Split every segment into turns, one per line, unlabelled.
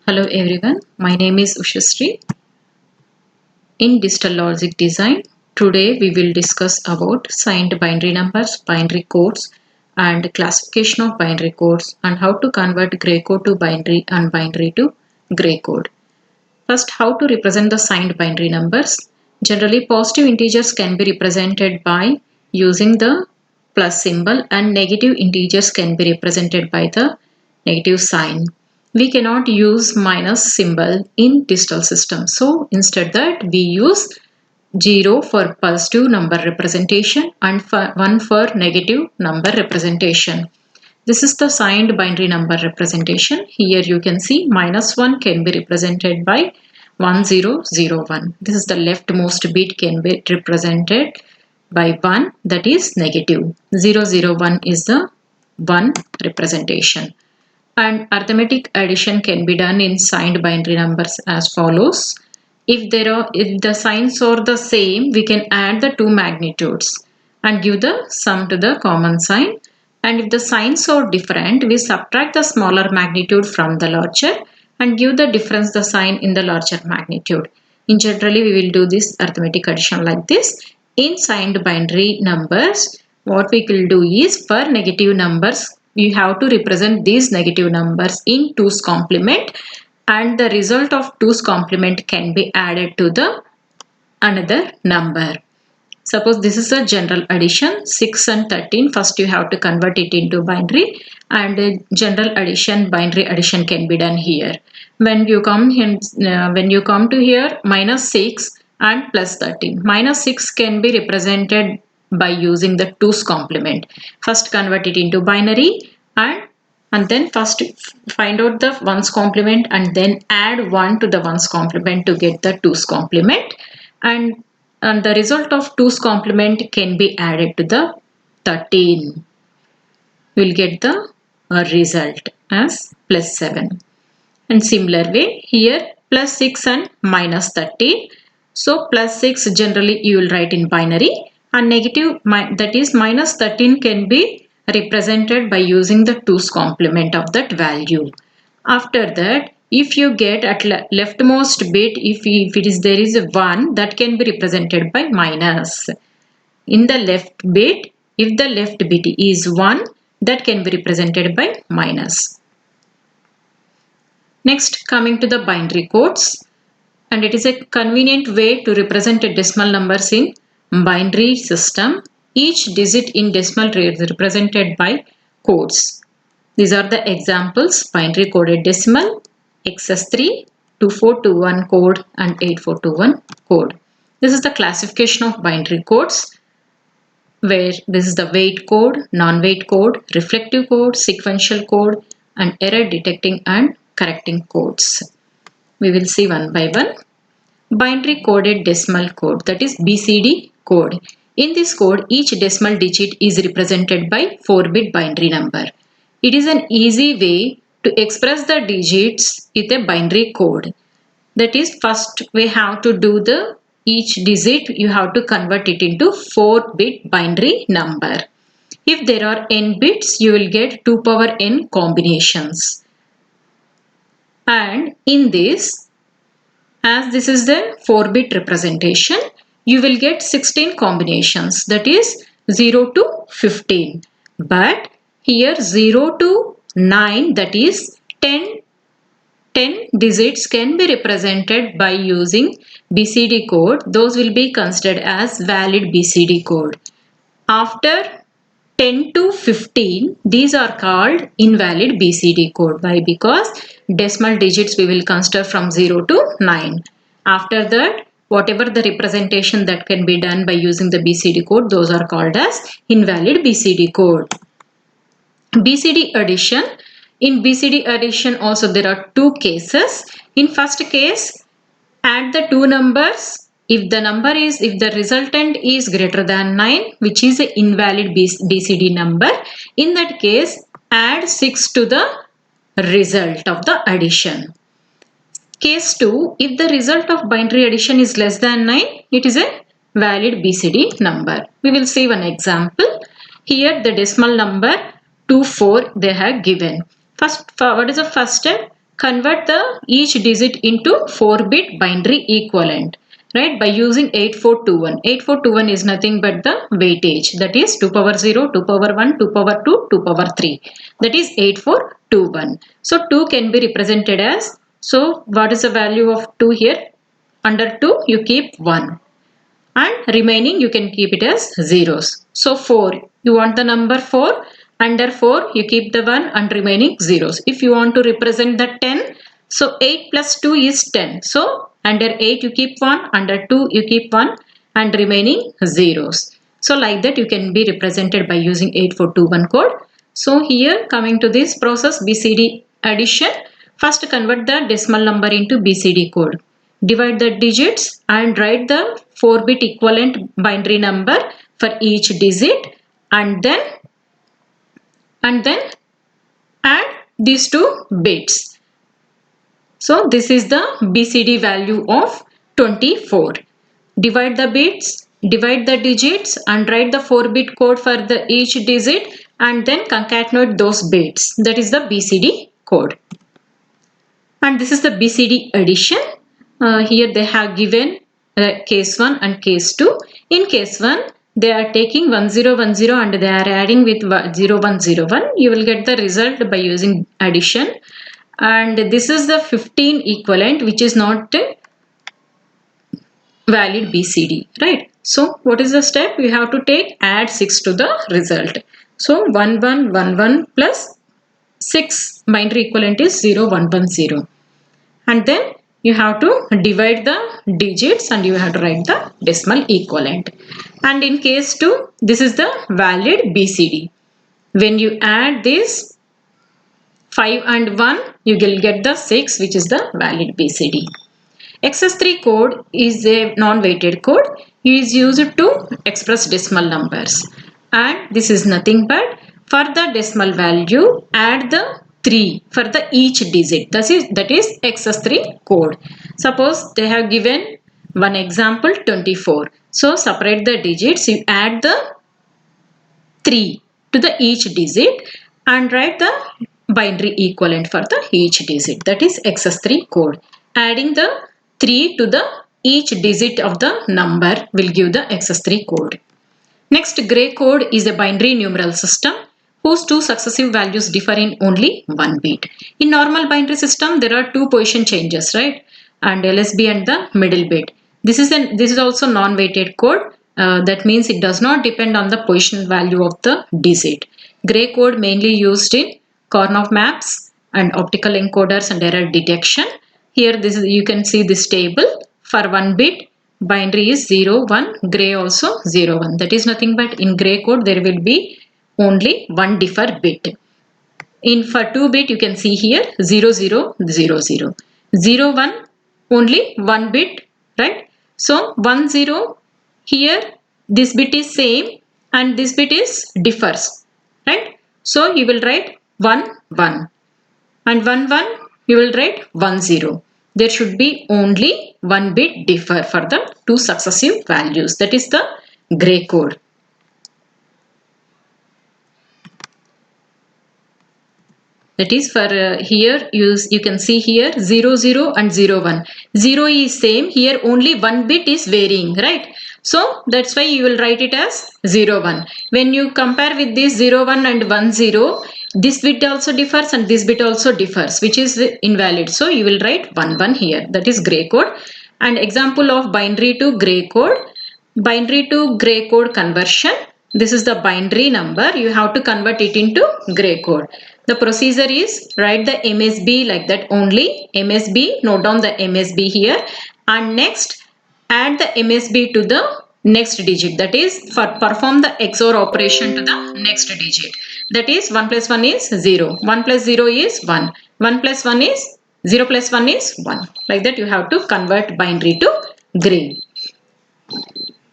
Hello everyone, my name is Ushasri. In Digital Logic Design, today we will discuss about signed binary numbers, binary codes and classification of binary codes and how to convert gray code to binary and binary to gray code. First, how to represent the signed binary numbers. Generally, positive integers can be represented by using the plus symbol and negative integers can be represented by the negative sign. We cannot use minus symbol in digital system. So instead that we use 0 for positive number representation and 1 for negative number representation. This is the signed binary number representation. Here you can see -1 can be represented by 1001. This is the leftmost bit can be represented by 1, that is negative. 001 is the 1 representation. And arithmetic addition can be done in signed binary numbers as follows. If the signs are the same, we can add the two magnitudes and give the sum to the common sign. And if the signs are different, we subtract the smaller magnitude from the larger and give the difference the sign in the larger magnitude. In generally, we will do this arithmetic addition like this. In signed binary numbers, what we will do is for negative numbers, you have to represent these negative numbers in 2's complement and the result of 2's complement can be added to the another number. Suppose this is a general addition 6 and 13. First you have to convert it into binary and general addition, binary addition can be done here. When you come to here -6 and +13. -6 can be represented by using the 2's complement. First convert it into binary and then first find out the 1's complement and then add 1 to the 1's complement to get the 2's complement and the result of 2's complement can be added to the 13. We'll get the result as +7. And similar way here +6 and -13. So +6 generally you will write in binary and negative that is -13 can be represented by using the 2's complement of that value. After that, if you get at leftmost bit, if it is there is a 1 that can be represented by minus. In the left bit, if the left bit is 1 that can be represented by minus. Next, coming to the binary codes, and it is a convenient way to represent a decimal numbers in binary system. Each digit in decimal is represented by codes. These are the examples: binary coded decimal, XS3, 2421 code and 8421 code. This is the classification of binary codes, where this is the weight code, non-weight code, reflective code, sequential code and error detecting and correcting codes. We will see one by one. Binary coded decimal code, that is BCD code. In this code, each decimal digit is represented by 4-bit binary number. It is an easy way to express the digits with a binary code. That is, first we have to do the each digit, you have to convert it into 4-bit binary number. If there are n bits, you will get 2 power n combinations. And in this, as this is the 4-bit representation, you will get 16 combinations, that is 0 to 15. But here 0 to 9, that is 10 digits can be represented by using BCD code. Those will be considered as valid BCD code. After 10 to 15, these are called invalid BCD code. Why? Because decimal digits we will consider from 0 to 9. After that, whatever the representation that can be done by using the BCD code, those are called as invalid BCD code. BCD addition. In BCD addition also there are two cases. In first case, add the two numbers. If the resultant is greater than 9, which is an invalid BCD number, in that case add 6 to the result of the addition. Case 2, if the result of binary addition is less than 9, it is a valid BCD number. We will see one example. Here the decimal number 24 they have given. First, what is the first step? convert the each digit into 4-bit binary equivalent, right, by using 8421. 8421 is nothing but the weightage, that is 2 power 0, 2 power 1, 2 power 2, 2 power 3, that is 8421. So 2 can be represented as, so what is the value of 2 here? Under 2 you keep 1 and remaining you can keep it as zeros. So 4, you want the number 4, under 4 you keep the 1 and remaining zeros. If you want to represent the 10, so 8 plus 2 is 10. So under 8 you keep 1, under 2 you keep 1 and remaining zeros. So like that you can be represented by using 8421 code. So here coming to this process BCD addition, first convert the decimal number into BCD code. Divide the digits and write the 4-bit equivalent binary number for each digit, and then add these two bits. So this is the BCD value of 24. Divide the bits, divide the digits and write the 4-bit code for the each digit and then concatenate those bits. That is the BCD code. And this is the BCD addition. Here they have given case 1 and case 2. In case 1, they are taking 1010 and they are adding with 0101. You will get the result by using addition. And this is the 15 equivalent, which is not a valid BCD, right? So what is the step? You have to take add 6 to the result. So 1111 plus 6 binary equivalent is 0110. And then you have to divide the digits and you have to write the decimal equivalent. And in case 2, this is the valid BCD. When you add this 5 and 1, you will get the 6, which is the valid BCD. XS3 code is a non-weighted code. It is used to express decimal numbers. And this is nothing but for the decimal value, add the 3 for the each digit. That is XS3 code. Suppose they have given one example 24. So separate the digits. You add the 3 to the each digit and write the binary equivalent for the each digit. That is XS3 code. Adding the 3 to the each digit of the number will give the XS3 code. Next, gray code is a binary numeral system whose two successive values differ in only one bit. In normal binary system, there are two position changes, right? And LSB and the middle bit. This is also non-weighted code. That means it does not depend on the position value of the digit. Gray code mainly used in Karnaugh maps and optical encoders and error detection. Here you can see this table. For 1 bit, binary is 0, 1, gray also 0, 1. That is nothing but in gray code there will be only one differ bit. For 2 bit you can see here 0, 0, 0, 0. 0, 1 only 1 bit, right? So 1, 0 here this bit is same and this bit is differs, right? So you will write 1, 1 and 1, 1 you will write 1, 0. There should be only one bit differ for the two successive values. That is the gray code. That is for here you can see here 0, 0 and 0, 1. 0 is same, here only one bit is varying, right? So that's why you will write it as 0, 1. When you compare with this 0, 1 and 1, 0, this bit also differs and this bit also differs, which is invalid. So you will write 1, 1 here. That is gray code. And example of binary to gray code. Binary to gray code conversion. This is the binary number. You have to convert it into gray code. The procedure is write the MSB like that only. MSB, note down the MSB here. And next add the MSB to the next digit. That is perform the XOR operation to the next digit. That is 1 plus 1 is 0. 1 plus 0 is 1. 1 plus 1 is 0 plus 1 is 1. Like that you have to convert binary to gray.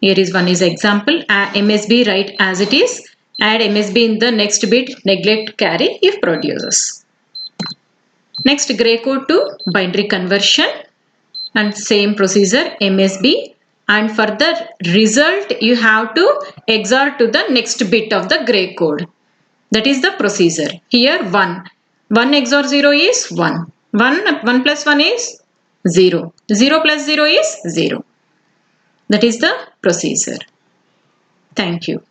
Here is one is example. MSB write as it is. Add MSB in the next bit. Neglect carry if produces. Next gray code to binary conversion. And same procedure MSB. And for the result you have to XOR to the next bit of the gray code. That is the procedure. Here 1. 1 XOR 0 is 1. 1 plus 1 is 0. 0 plus 0 is 0. That is the procedure. Thank you.